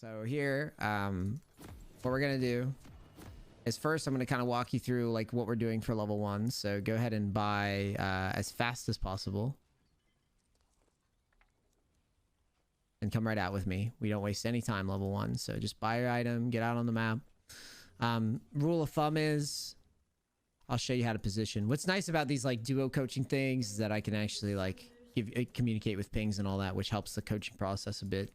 So here, what we're gonna do is first I'm gonna kind of walk you through like what we're doing for level 1. So go ahead and buy as fast as possible. And come right out with me. We don't waste any time level 1. So just buy your item, get out on the map. Rule of thumb is, I'll show you how to position. What's nice about these like duo coaching things is that I can actually like communicate with pings and all that, which helps the coaching process a bit.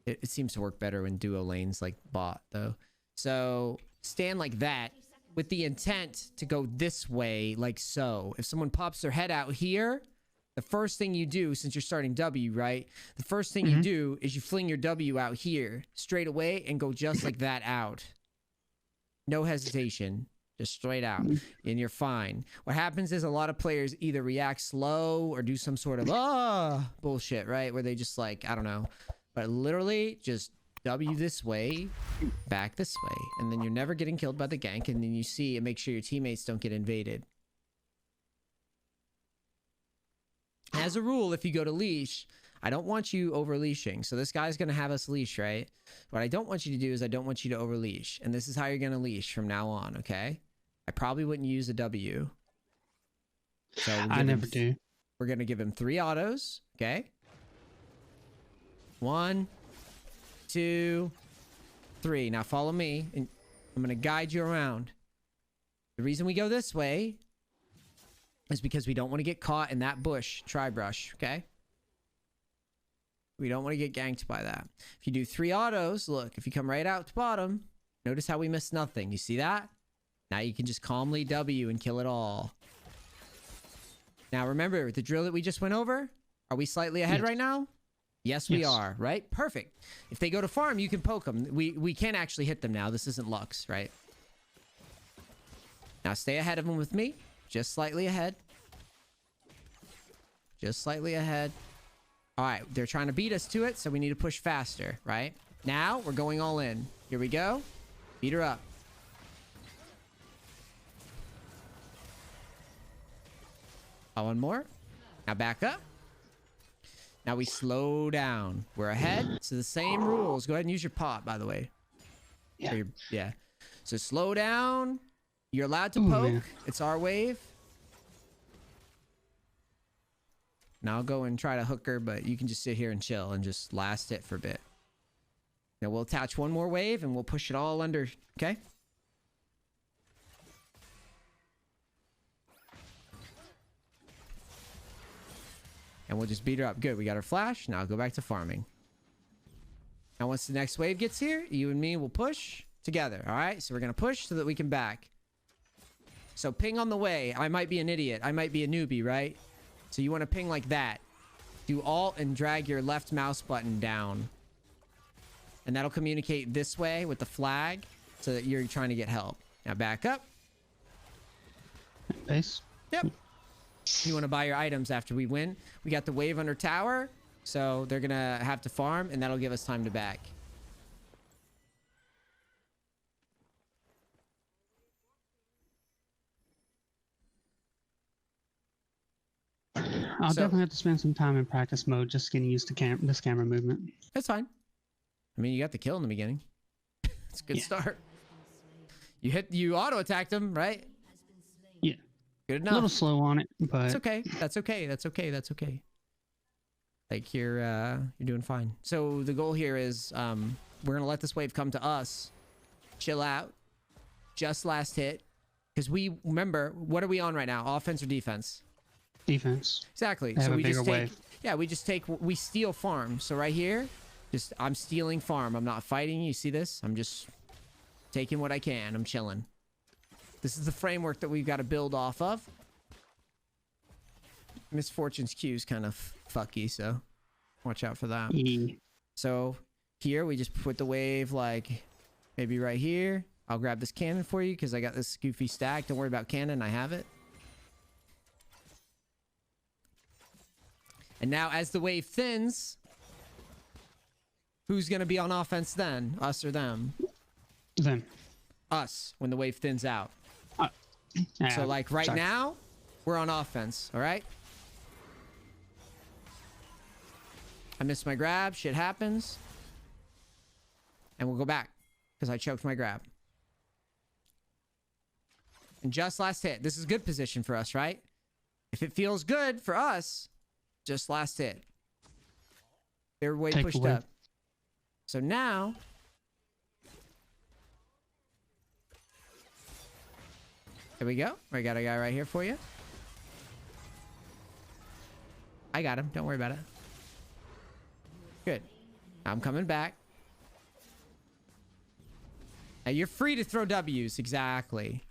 It seems to work better when duo lanes like bot though. So stand like that with the intent to go this way, like so. If someone pops their head out here, the first thing you do, since you're starting W, right? The first thing you do is you fling your W out here straight away and go just like that out. No hesitation. Just straight out. And you're fine. What happens is a lot of players either react slow or do some sort of bullshit, right? Where they just like, I don't know. But literally just W this way, back this way. And then you're never getting killed by the gank. And then you see and make sure your teammates don't get invaded. As a rule, if you go to leash, I don't want you over leashing. So this guy's going to have us leash, right? What I don't want you to do is I don't want you to over leash. And this is how you're going to leash from now on, okay? I probably wouldn't use a W. So I never do. We're going to give him 3 autos, okay? 1, 2, 3. Now follow me, and I'm going to guide you around. The reason we go this way is because we don't want to get caught in that bush, tri-brush, okay? We don't want to get ganked by that. If you do 3 autos, look, if you come right out to bottom, notice how we missed nothing. You see that? Now you can just calmly W and kill it all. Now remember, the drill that we just went over, are we slightly ahead right now? Yes, we are, right? Perfect. If they go to farm, you can poke them. We can't actually hit them now. This isn't Lux, right? Now stay ahead of them with me. Just slightly ahead. Just slightly ahead. All right, they're trying to beat us to it, so we need to push faster, right? Now we're going all in. Here we go. Beat her up. One more. Now back up. Now we slow down. We're ahead. So the same rules. Go ahead and use your pot, by the way. Yeah. Yeah. So slow down. You're allowed to poke. Man. It's our wave. Now I'll go and try to hook her, but you can just sit here and chill and just last it for a bit. Now we'll attach one more wave and we'll push it all under, okay? And we'll just beat her up. Good, we got our flash. Now I'll go back to farming. Now once the next wave gets here, you and me will push together, all right? So we're going to push so that we can back. So ping on the way. I might be an idiot. I might be a newbie, right? So you want to ping like that. Do Alt and drag your left mouse button down. And that'll communicate this way with the flag so that you're trying to get help. Now back up. Base. Yep. You want to buy your items after we win. We got the wave under tower. So they're going to have to farm and that'll give us time to back. I'll definitely have to spend some time in practice mode just getting used to this camera movement. That's fine. I mean, you got the kill in the beginning. It's a good start. You auto attacked him, right? Yeah. Good enough. A little slow on it, but it's okay. That's okay. That's okay. That's okay. Like you're doing fine. So the goal here is we're gonna let this wave come to us. Chill out. Just last hit. Because we remember, what are we on right now? Offense or defense? Defense. Exactly. They so have we a bigger just take wave. yeah, we steal farm. So right here, just I'm stealing farm. I'm not fighting. You see this? I'm just taking what I can. I'm chilling. This is the framework that we've got to build off of. Misfortune's Q is kind of fucky, so watch out for that. So here we just put the wave like maybe right here. I'll grab this cannon for you because I got this goofy stack. Don't worry about cannon. I have it. And now as the wave thins, who's going to be on offense then? Us or them? Them. Us, when the wave thins out. So like right now, we're on offense, all right? I missed my grab. Shit happens. And we'll go back because I choked my grab. And just last hit. This is good position for us, right? If it feels good for us, just last hit. They're way Take pushed away. up. So now... There we go. I got a guy right here for you. I got him. Don't worry about it. Good. I'm coming back. Now you're free to throw W's. Exactly.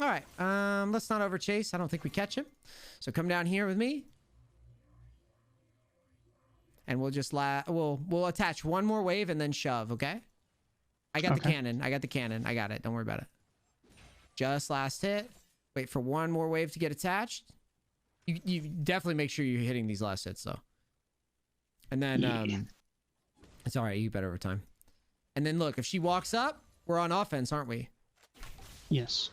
All right. Let's not overchase. I don't think we catch him. So come down here with me. And we'll just we'll attach one more wave and then shove, okay? I got the cannon. I got the cannon. I got it. Don't worry about it. Just last hit. Wait for one more wave to get attached. You definitely make sure you're hitting these last hits though. And then it's all right. You bet over time. And then look, if she walks up, we're on offense, aren't we? Yes.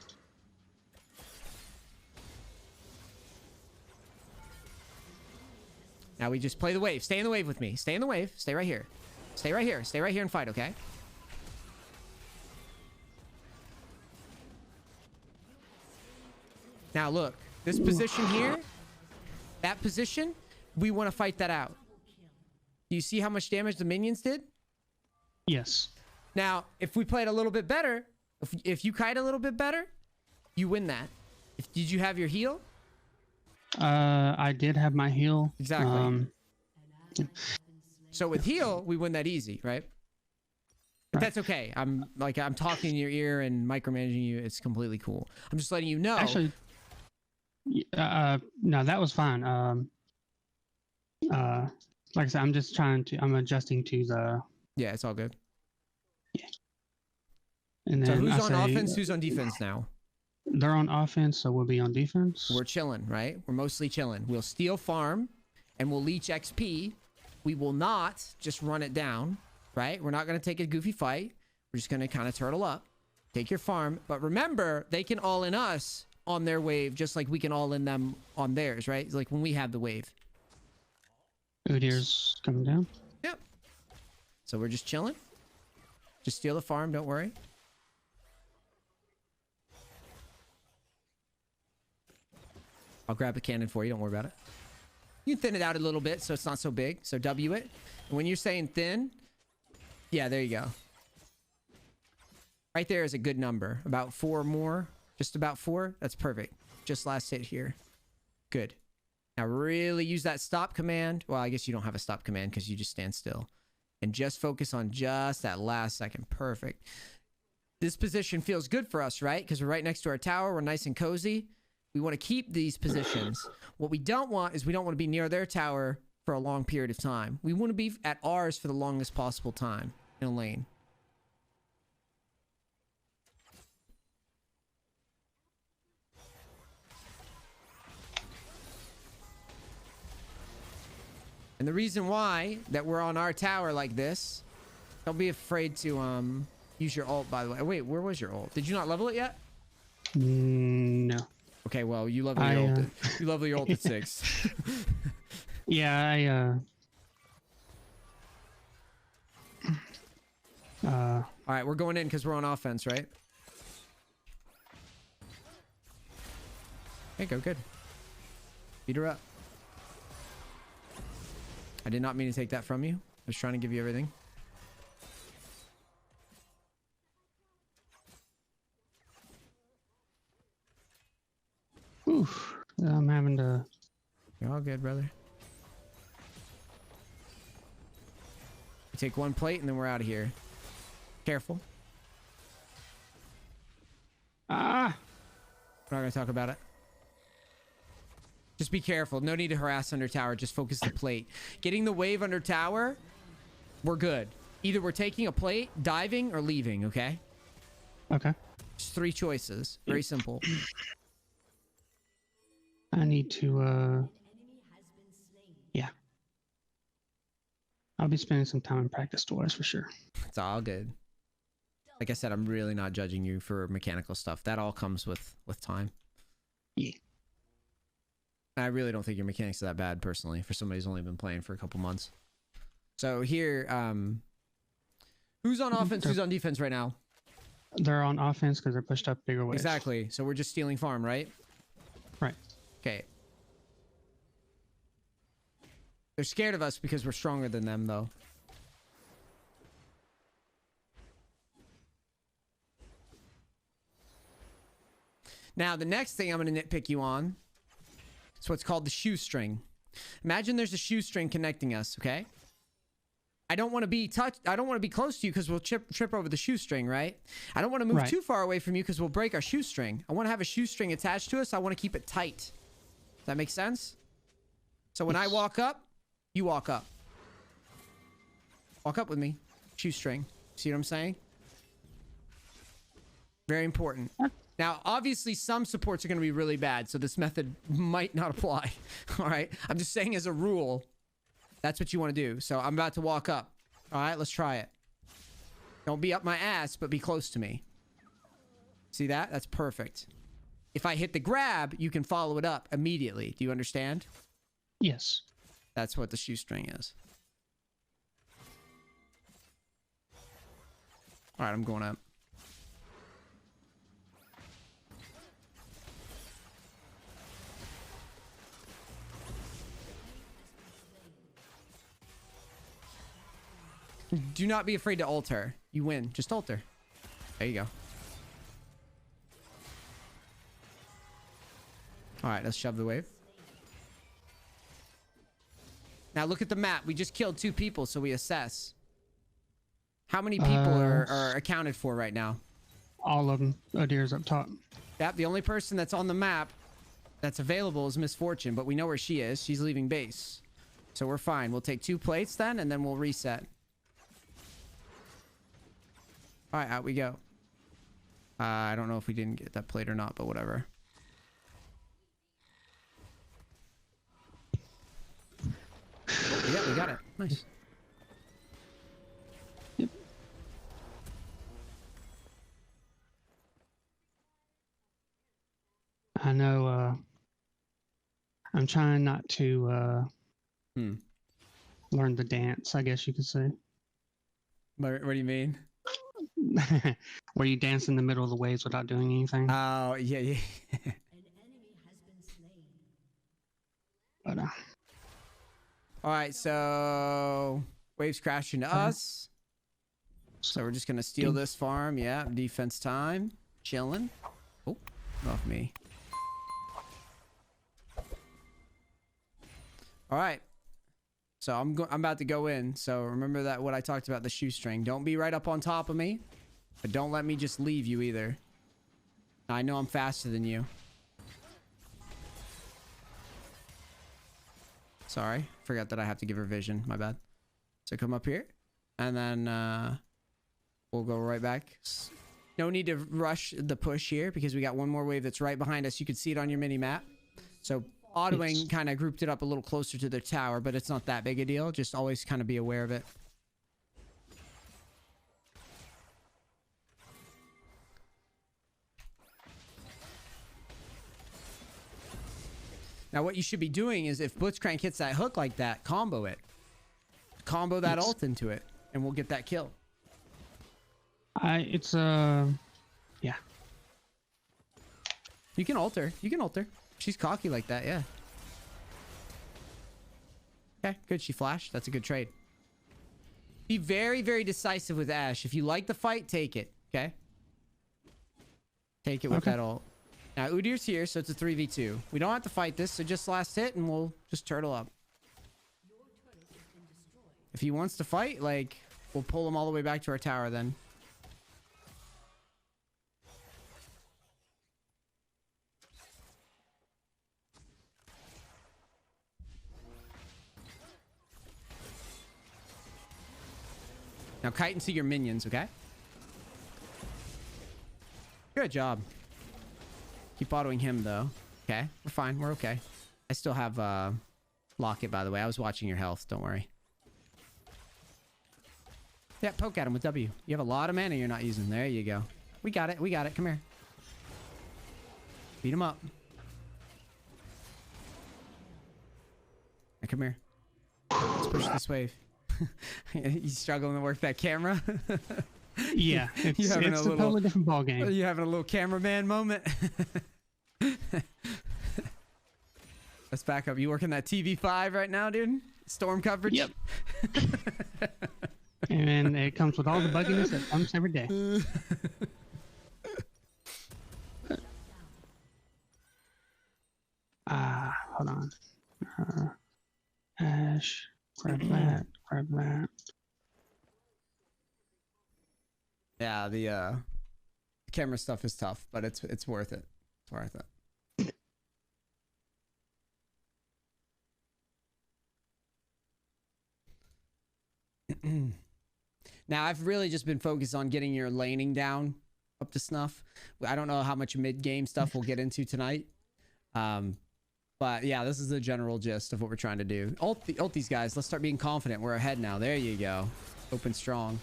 Now we just play the wave. Stay in the wave with me. Stay in the wave. Stay right here. Stay right here. Stay right here and fight, okay? Now look, this position here, that position, we want to fight that out. Do you see how much damage the minions did? Yes. Now, if we played a little bit better, if you kite a little bit better, you win that. Did you have your heal? I did have my heal. Exactly. So with heal, we win that easy, right? But that's okay. I'm talking in your ear and micromanaging you. It's completely cool. I'm just letting you know. Actually, no, that was fine. Like I said, I'm adjusting to the. Yeah, it's all good. Yeah. And So then who's on offense? Who's on defense now? They're on offense, so we'll be on defense. We're chilling, right? We're mostly chilling. We'll steal farm and we'll leech XP. We will not just run it down, right? We're not going to take a goofy fight. We're just going to kind of turtle up, take your farm. But remember, they can all in us on their wave, just like we can all in them on theirs, right? It's like when we have the wave. Udyr's coming down. Yep. So we're just chilling. Just steal the farm, don't worry. I'll grab the cannon for you, don't worry about it. You can thin it out a little bit so it's not so big. So W it. And when you're saying thin, yeah, there you go. Right there is a good number. About 4 more. Just about 4. That's perfect. Just last hit here. Good. Now really use that stop command. Well, I guess you don't have a stop command because you just stand still. And just focus on just that last second. Perfect. This position feels good for us, right? Because we're right next to our tower. We're nice and cozy. We want to keep these positions. What we don't want is we don't want to be near their tower for a long period of time. We want to be at ours for the longest possible time in a lane. And the reason why that we're on our tower like this, don't be afraid to use your ult, by the way. Wait, where was your ult? Did you not level it yet? No. Okay, well, you level your ult. You level your ult at 6. Yeah, All right, we're going in because we're on offense, right? Okay, go good. Beat her up. I did not mean to take that from you. I was trying to give you everything. oof. I'm having to. You're all good, brother. We take one plate and then we're out of here. Careful. Ah. We're not going to talk about it. Just be careful. No need to harass under tower. Just focus the plate. Getting the wave under tower, we're good. Either we're taking a plate, diving, or leaving, okay? Okay. Just 3 choices. Very simple. I need to. Yeah. I'll be spending some time in practice doors for sure. It's all good. Like I said, I'm really not judging you for mechanical stuff. That all comes with time. Yeah. I really don't think your mechanics are that bad, personally, for somebody who's only been playing for a couple months. So here, who's on offense, who's on defense right now? They're on offense because they're pushed up bigger waves. Exactly. So we're just stealing farm, right? Right. Okay. They're scared of us because we're stronger than them, though. Now, the next thing I'm going to nitpick you on is what's called the shoestring. Imagine there's a shoestring connecting us, okay? I don't want to be I don't want to be close to you because we'll trip over the shoestring, right? I don't want to move too far away from you because we'll break our shoestring. I want to have a shoestring attached to us. I want to keep it tight. Does that make sense? So when I walk up, you walk up. Walk up with me. Shoestring. See what I'm saying? Very important. Now, obviously, some supports are going to be really bad, so this method might not apply. All right? I'm just saying as a rule, that's what you want to do. So I'm about to walk up. All right? Let's try it. Don't be up my ass, but be close to me. See that? That's perfect. If I hit the grab, you can follow it up immediately. Do you understand? Yes. That's what the shoestring is. All right, I'm going up. Do not be afraid to ult her. You win. Just ult her. There you go. All right, let's shove the wave. Now look at the map. We just killed 2 people, so we assess. How many people are accounted for right now? All of them. Odir's up top. Yep, the only person that's on the map that's available is Misfortune, but we know where she is. She's leaving base. So we're fine. We'll take 2 plates then, and then we'll reset. All right, out we go. I don't know if we didn't get that plate or not, but whatever. Yeah, we got it. Nice. Yep. I know, I'm trying not to learn the dance, I guess you could say. What do you mean? Where you dance in the middle of the waves without doing anything. Oh, yeah, yeah. But, All right, so waves crash into us. So we're just going to steal this farm. Yeah, defense time. Chilling. Oh, off me. All right. So I'm about to go in. So remember that what I talked about, the shoestring. Don't be right up on top of me, but don't let me just leave you either. I know I'm faster than you. Sorry, forgot that I have to give her vision. My bad. So come up here, and then we'll go right back. No need to rush the push here because we got one more wave that's right behind us. You can see it on your mini map. So autoing kind of grouped it up a little closer to the tower, but it's not that big a deal. Just always kind of be aware of it. Now, what you should be doing is if Blitzcrank hits that hook like that, combo it. Combo that ult into it, and we'll get that kill. Yeah. You can ult her. You can ult her. She's cocky like that, yeah. Okay, good. She flashed. That's a good trade. Be very, very decisive with Ashe. If you like the fight, take it, okay? Take it with that ult. Now, Udir's here, so it's a 3v2. We don't have to fight this, so just last hit, and we'll just turtle up. If he wants to fight, like, we'll pull him all the way back to our tower then. Now, kite and see your minions, okay? Good job. Keep autoing him, though. Okay, we're fine. We're okay. I still have Locket, by the way. I was watching your health. Don't worry. Yeah, poke at him with W. You have a lot of mana you're not using. There you go. We got it. We got it. Come here. Beat him up. come here. Let's push this wave. You struggling to work that camera? Yeah, it's a totally different ball game. You having a little cameraman moment? Let's back up. You working that TV5 right now, dude? Storm coverage? Yep. And it comes with all the bugginess that comes every day. Hold on. Ash, grab that, grab that. Yeah, the camera stuff is tough, but it's worth it. It's worth it. Now, I've really just been focused on getting your laning down up to snuff. I don't know how much mid-game stuff we'll get into tonight. But yeah, this is the general gist of what we're trying to do. Ult these guys. Let's start being confident. We're ahead now. There you go. Open strong.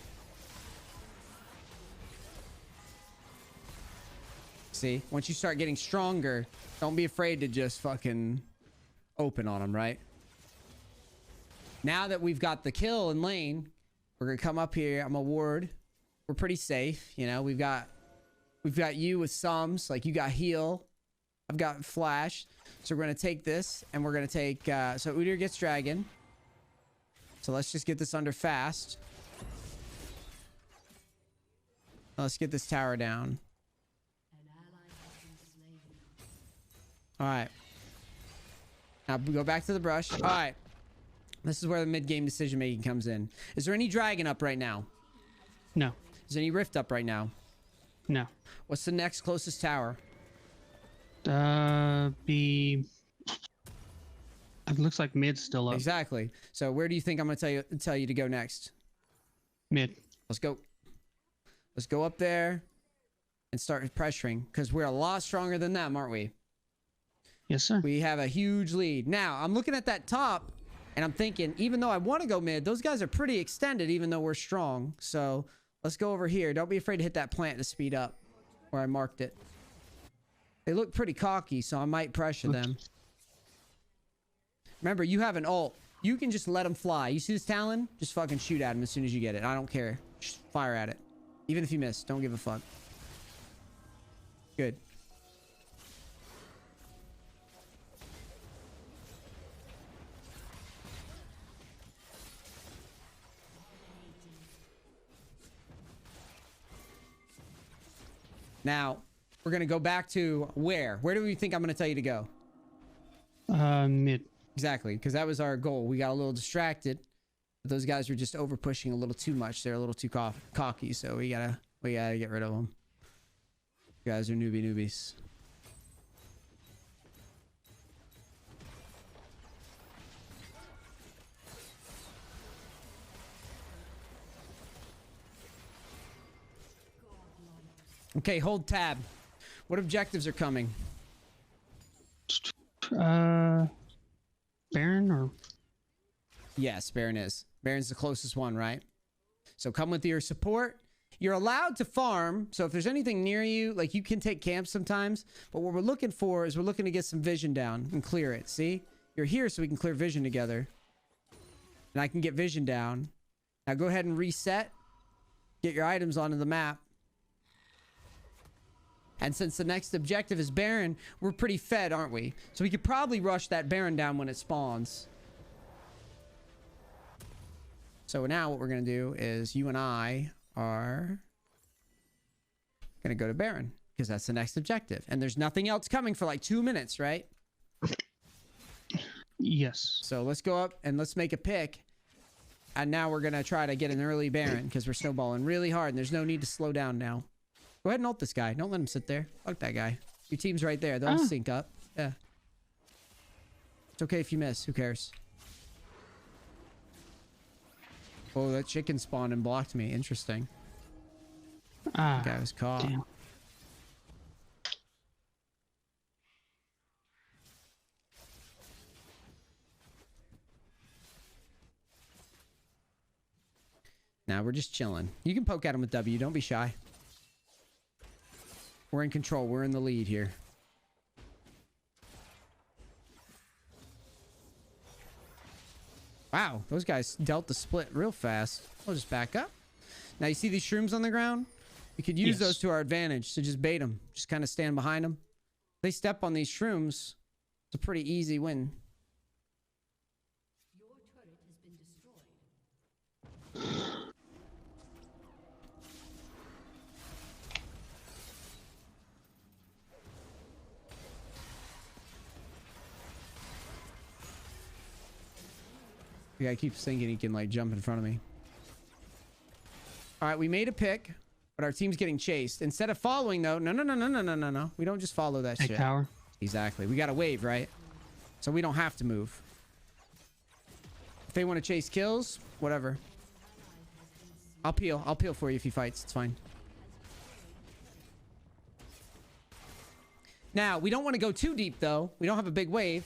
See, once you start getting stronger, don't be afraid to just fucking open on them, right? Now that we've got the kill in lane, we're gonna come up here. I'm a ward. We're pretty safe, you know. We've got you with sums, like you got heal. I've got flash. So we're gonna take this, and we're gonna take. So Udyr gets dragon. So let's just get this under fast. Let's get this tower down. All right. Now we go back to the brush. All right. This is where the mid-game decision-making comes in. Is there any dragon up right now? No. Is there any rift up right now? No. What's the next closest tower? It looks like mid's still up. Exactly. So where do you think I'm gonna tell you to go next? Mid. Let's go. Let's go up there and start pressuring, because we're a lot stronger than them, aren't we? Yes, sir. We have a huge lead. Now, I'm looking at that top, and I'm thinking, even though I want to go mid, those guys are pretty extended, even though we're strong. So let's go over here. Don't be afraid to hit that plant to speed up where I marked it. They look pretty cocky, so I might pressure them. Remember, you have an ult. You can just let them fly. You see this Talon? Just fucking shoot at him as soon as you get it. I don't care. Just fire at it. Even if you miss, don't give a fuck. Good. Now, we're going to go back to where? Where do we think I'm going to tell you to go? Mid. Exactly, because that was our goal. We got a little distracted. Those guys were just over pushing a little too much. They're a little too cocky, so we gotta get rid of them. You guys are newbies. Okay, hold tab. What objectives are coming? Baron or? Yes, Baron is. Baron's the closest one, right? So come with your support. You're allowed to farm. So if there's anything near you, like you can take camps sometimes. But what we're looking for is we're looking to get some vision down and clear it. See? You're here so we can clear vision together. And I can get vision down. Now go ahead and reset. Get your items onto the map. And since the next objective is Baron, we're pretty fed, aren't we? So we could probably rush that Baron down when it spawns. So now what we're going to do is you and I are going to go to Baron, because that's the next objective. And there's nothing else coming for like 2 minutes, right? Yes. So let's go up and let's make a pick. And now we're going to try to get an early Baron, because we're snowballing really hard and there's no need to slow down now. Go ahead and ult this guy. Don't let him sit there. Fuck that guy. Your team's right there. They'll sync up. Yeah. It's okay if you miss. Who cares? Oh, that chicken spawned and blocked me. Interesting. That guy was caught. Damn. Now we're just chilling. You can poke at him with W. Don't be shy. We're in control. We're in the lead here. Wow, those guys dealt the split real fast. We'll just back up. Now you see these shrooms on the ground? We could use those to our advantage. So just bait them. Just kind of stand behind them. If they step on these shrooms, it's a pretty easy win. Your turret has been destroyed. The guy keeps thinking he can like jump in front of me. All right, we made a pick, but our team's getting chased. Instead of following though, no. We don't just follow that shit. Tower. Exactly. We got a wave, right? So we don't have to move. If they want to chase kills, whatever. I'll peel for you if he fights. It's fine. Now, we don't want to go too deep though. We don't have a big wave.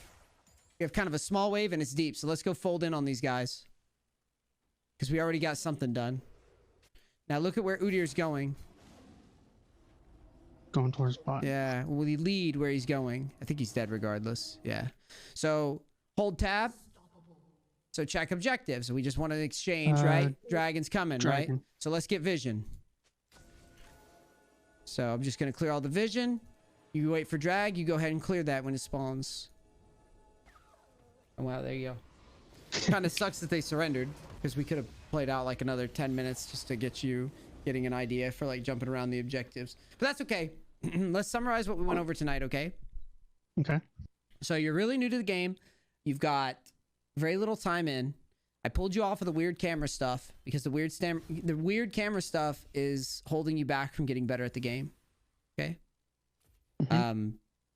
We have kind of a small wave and it's deep. So let's go fold in on these guys. Because we already got something done. Now look at where Udyr's going. Going towards bot. Yeah. Will he lead where he's going? I think he's dead regardless. Yeah. So hold tab. So check objectives. We just want to exchange, right? Dragon's coming, Dragon. right? So let's get vision. So I'm just going to clear all the vision. You wait for drag. You go ahead and clear that when it spawns. Oh, wow, there you go. Kind of sucks that they surrendered because we could have played out like another 10 minutes just to get you getting an idea for like jumping around the objectives. But that's okay. Let's summarize what we went over tonight, okay? Okay. So you're really new to the game. You've got very little time in. I pulled you off of the weird camera stuff because the weird camera stuff is holding you back from getting better at the game. Okay?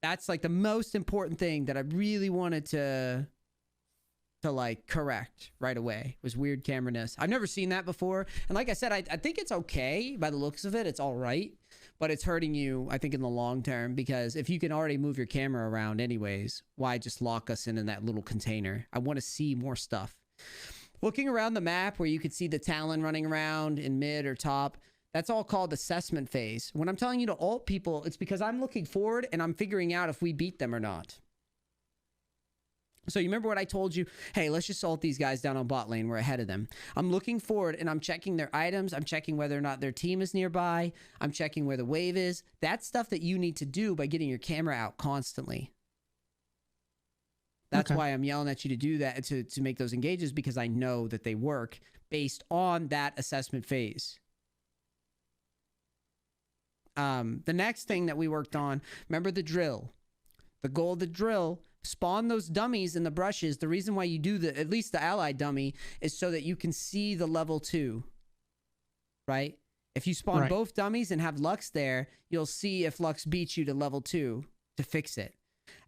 That's like the most important thing that I really wanted to like correct right away was weird camera-ness. I've never seen that before. And like I said, I think it's okay by the looks of it. It's all right, but it's hurting you, I think, in the long term, because if you can already move your camera around anyways, why just lock us in that little container? I want to see more stuff. Looking around the map where you could see the Talon running around in mid or top, that's all called assessment phase. When I'm telling you to ult people, it's because I'm looking forward and I'm figuring out if we beat them or not. So you remember what I told you? Hey, let's just ult these guys down on bot lane. We're ahead of them. I'm looking forward and I'm checking their items. I'm checking whether or not their team is nearby. I'm checking where the wave is. That's stuff that you need to do by getting your camera out constantly. That's why I'm yelling at you to do that, to make those engages, because I know that they work based on that assessment phase. The next thing that we worked on, remember the drill. The goal of the drill, spawn those dummies in the brushes. The reason why you do at least the allied dummy, is so that you can see the level 2. Right? If you spawn both dummies and have Lux there, you'll see if Lux beats you to level 2 to fix it.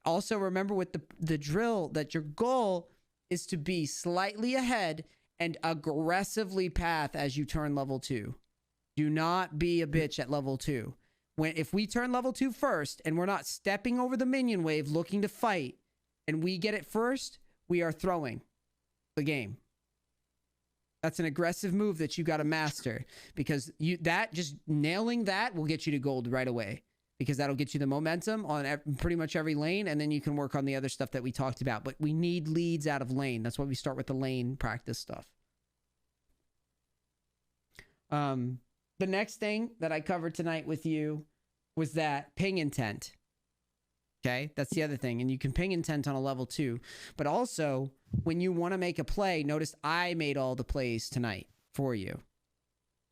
Also, remember with the drill that your goal is to be slightly ahead and aggressively path as you turn level 2. Do not be a bitch at level 2. If we turn level 2 first and we're not stepping over the minion wave looking to fight and we get it first, we are throwing the game. That's an aggressive move that you got to master, because just nailing that will get you to gold right away, because that'll get you the momentum on pretty much every lane, and then you can work on the other stuff that we talked about. But we need leads out of lane. That's why we start with the lane practice stuff. The next thing that I covered tonight with you was that ping intent. Okay, that's the other thing. And you can ping intent on a level 2. But also, when you want to make a play, notice I made all the plays tonight for you.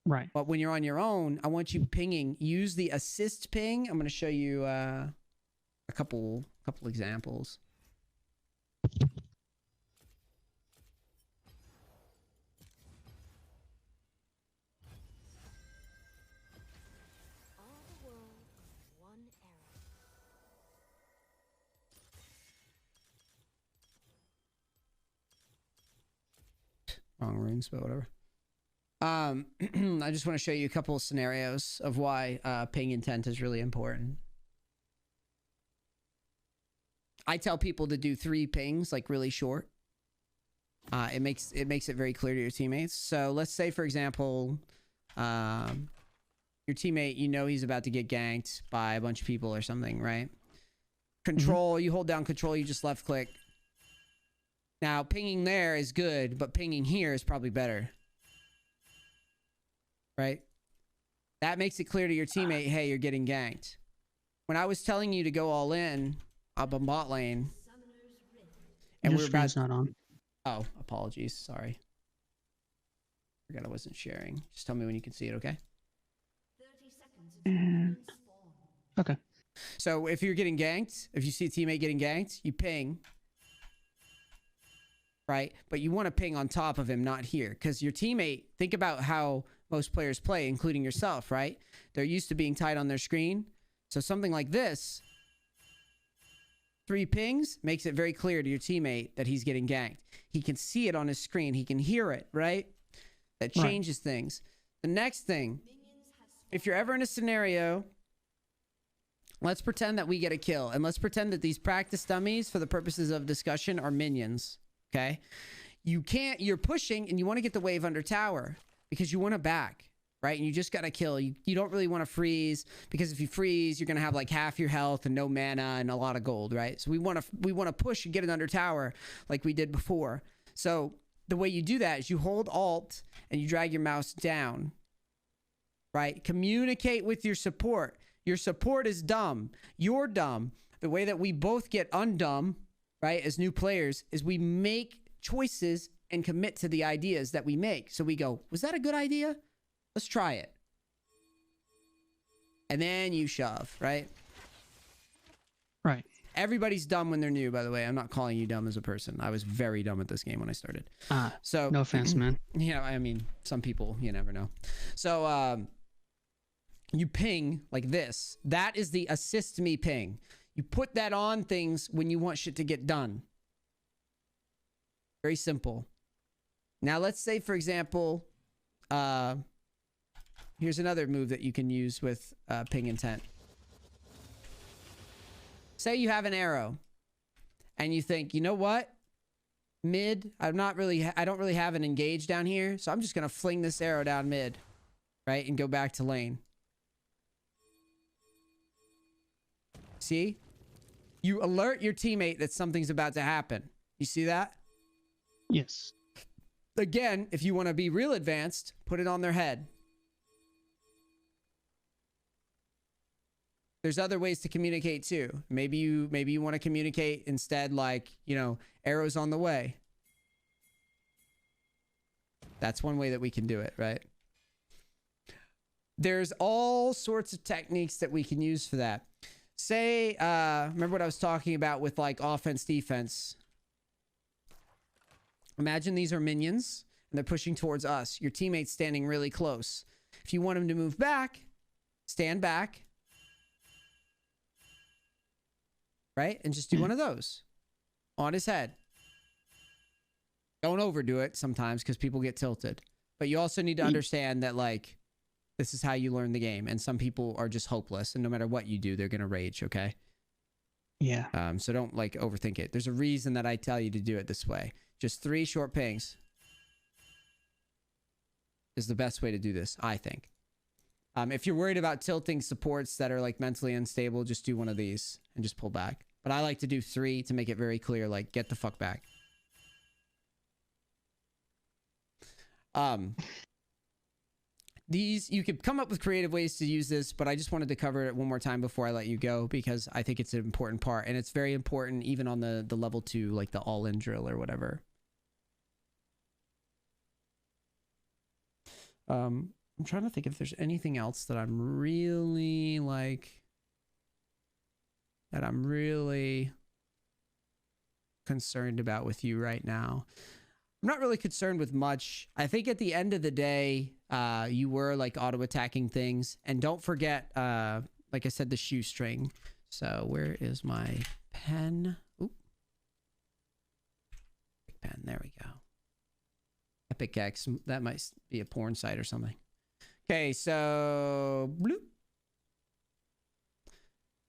Right. But when you're on your own, I want you pinging. Use the assist ping. I'm going to show you a couple examples. Wrong runes, but whatever. I just want to show you a couple of scenarios of why ping intent is really important. I tell people to do 3 pings, like really short. It makes it very clear to your teammates. So let's say, for example, your teammate, you know he's about to get ganked by a bunch of people or something, right? Control, you hold down control, you just left click. Now, pinging there is good, but pinging here is probably better. Right? That makes it clear to your teammate, hey, you're getting ganked. When I was telling you to go all in up a bot lane, and Your we're about... screen's not on. Oh, apologies. Sorry. Forgot I wasn't sharing. Just tell me when you can see it, okay? And... Okay. So if you're getting ganked, if you see a teammate getting ganked, you ping. Right? But you want to ping on top of him, not here. Because your teammate, think about how most players play, including yourself, right? They're used to being tight on their screen. So something like this, 3 pings, makes it very clear to your teammate that he's getting ganked. He can see it on his screen. He can hear it, right? That changes things. The next thing, if you're ever in a scenario, let's pretend that we get a kill. And let's pretend that these practice dummies, for the purposes of discussion, are minions. Okay? You're pushing and you want to get the wave under tower because you want to back, right? And you just got to kill. You don't really want to freeze, because if you freeze, you're going to have like half your health and no mana and a lot of gold, right? So we want to push and get it under tower like we did before. So the way you do that is you hold Alt and you drag your mouse down, right? Communicate with your support. Your support is dumb. You're dumb. The way that we both get undumb, right, as new players, is we make choices and commit to the ideas that we make. So we go, was that a good idea? Let's try it. And then you shove, right? Right. Everybody's dumb when they're new, by the way. I'm not calling you dumb as a person. I was very dumb at this game when I started. So no offense, man. Yeah, I mean, some people, you never know. So you ping like this. That is the assist me ping. You put that on things when you want shit to get done. Very simple. Now, let's say, for example, here's another move that you can use with ping intent. Say you have an arrow and you think, you know what? Mid, I don't really have an engage down here, so I'm just going to fling this arrow down mid, right? And go back to lane. See? You alert your teammate that something's about to happen. You see that? Yes. Again, if you want to be real advanced, put it on their head. There's other ways to communicate too. Maybe you want to communicate instead, like, you know, arrows on the way. That's one way that we can do it, right? There's all sorts of techniques that we can use for that. Say, remember what I was talking about with like offense, defense. Imagine these are minions and they're pushing towards us. Your teammate's standing really close. If you want him to move back, stand back. Right? And just do one of those on his head. Don't overdo it sometimes because people get tilted. But you also need to understand that, like, this is how you learn the game. And some people are just hopeless. And no matter what you do, they're going to rage, okay? Yeah. So don't, like, overthink it. There's a reason that I tell you to do it this way. Just 3 short pings is the best way to do this, I think. If you're worried about tilting supports that are, like, mentally unstable, just do one of these and just pull back. But I like to do 3 to make it very clear, like, get the fuck back. You could come up with creative ways to use this, but I just wanted to cover it one more time before I let you go, because I think it's an important part, and it's very important even on the level 2, like the all-in drill or whatever. I'm trying to think if there's anything else that I'm really concerned about with you right now. I'm not really concerned with much. I think at the end of the day, you were like auto attacking things, and don't forget, like I said, the shoestring. So where is my pen? Oop. Pen. There we go. Epic X. That might be a porn site or something. Okay, so bloop.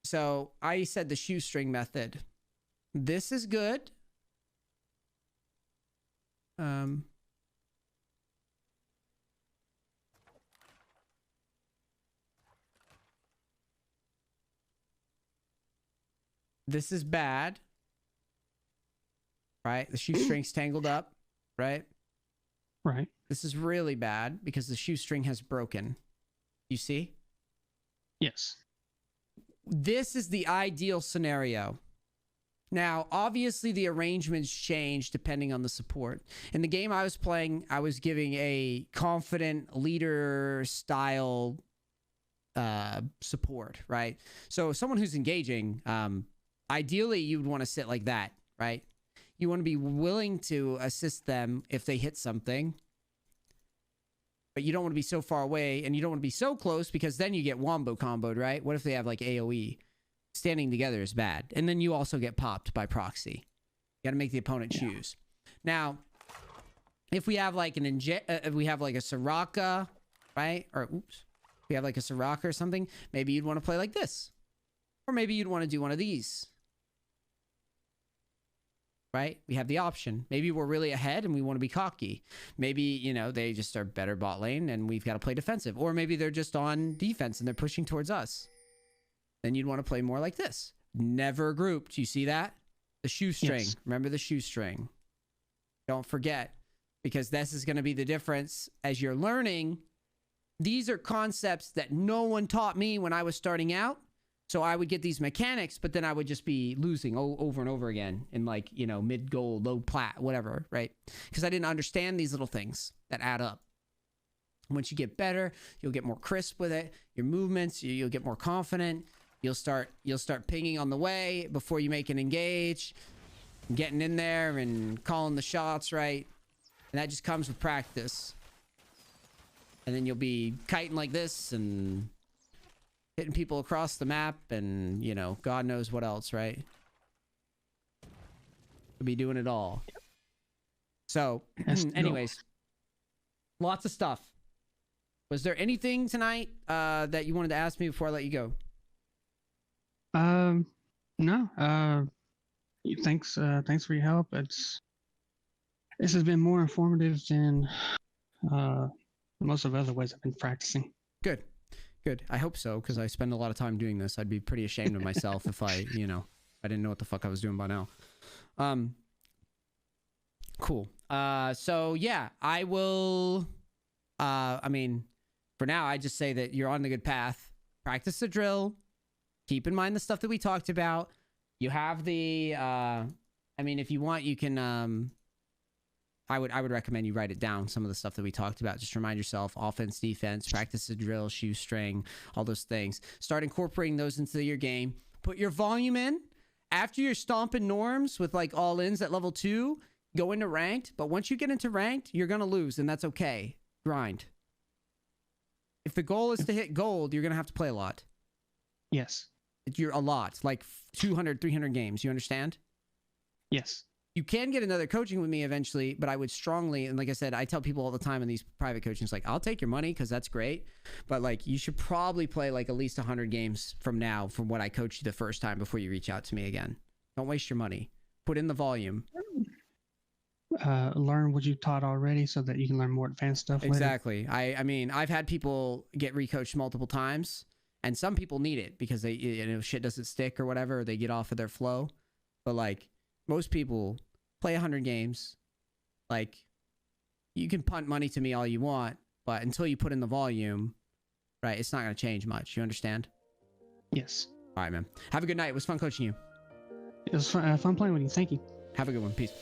So I said the shoestring method. This is good. This is bad. right? The shoestring's tangled up, right? Right. This is really bad because the shoestring has broken. You see? Yes. This is the ideal scenario. Now, obviously, the arrangements change depending on the support. In the game I was playing, I was giving a confident leader style support, right? So someone who's engaging, ideally, you would want to sit like that, right? You want to be willing to assist them if they hit something, but you don't want to be so far away, and you don't want to be so close because then you get wombo comboed, right? What if they have like AoE? Standing together is bad, and then you also get popped by proxy. You got to make the opponent choose. Now, if we have like if we have like a Soraka, right? Or oops, we have like a Soraka or something. Maybe you'd want to play like this, or maybe you'd want to do one of these. Right? We have the option. Maybe we're really ahead and we want to be cocky. Maybe, you know, they just are better bot lane and we've got to play defensive. Or maybe they're just on defense and they're pushing towards us. Then you'd want to play more like this. Never grouped. You see that? The shoestring. Yes. Remember the shoestring. Don't forget. Because this is going to be the difference as you're learning. These are concepts that no one taught me when I was starting out. So I would get these mechanics, but then I would just be losing over and over again in like, you know, mid gold, low plat, whatever, right? Because I didn't understand these little things that add up. Once you get better, you'll get more crisp with it. Your movements, you'll get more confident. You'll start pinging on the way before you make an engage, getting in there and calling the shots, right? And that just comes with practice. And then you'll be kiting like this and hitting people across the map and, you know, God knows what else, right? You'll be doing it all. So, anyways, lots of stuff. Was there anything tonight that you wanted to ask me before I let you go? No. Thanks for your help. This has been more informative than most of the other ways I've been practicing. Good. I hope so, because I spend a lot of time doing this. I'd be pretty ashamed of myself if I didn't know what the fuck I was doing by now. Cool. So yeah, I will. I mean, for now, I just say that you're on the good path. Practice the drill. Keep in mind the stuff that we talked about. You have the. I mean, if you want, you can. I would recommend you write it down, some of the stuff that we talked about. Just remind yourself, offense, defense, practice the drill, shoestring, all those things. Start incorporating those into your game. Put your volume in. After you're stomping norms with like all-ins at level 2, go into ranked. But once you get into ranked, you're going to lose, and that's okay. Grind. If the goal is to hit gold, you're going to have to play a lot. Yes. You're a lot, like 200, 300 games. You understand? Yes. You can get another coaching with me eventually, but I would strongly, and like I said, I tell people all the time in these private coachings, like, I'll take your money because that's great, but like, you should probably play like at least 100 games from now from what I coached you the first time before you reach out to me again. Don't waste your money. Put in the volume. Learn what you taught already so that you can learn more advanced stuff later. Exactly. I mean, I've had people get recoached multiple times, and some people need it because they, you know, shit doesn't stick or whatever, or they get off of their flow. But like, most people play 100 games. Like, you can punt money to me all you want, but until you put in the volume, right, it's not going to change much. You understand? Yes. All right, man. Have a good night. It was fun coaching you. It was fun playing with you. Thank you. Have a good one. Peace.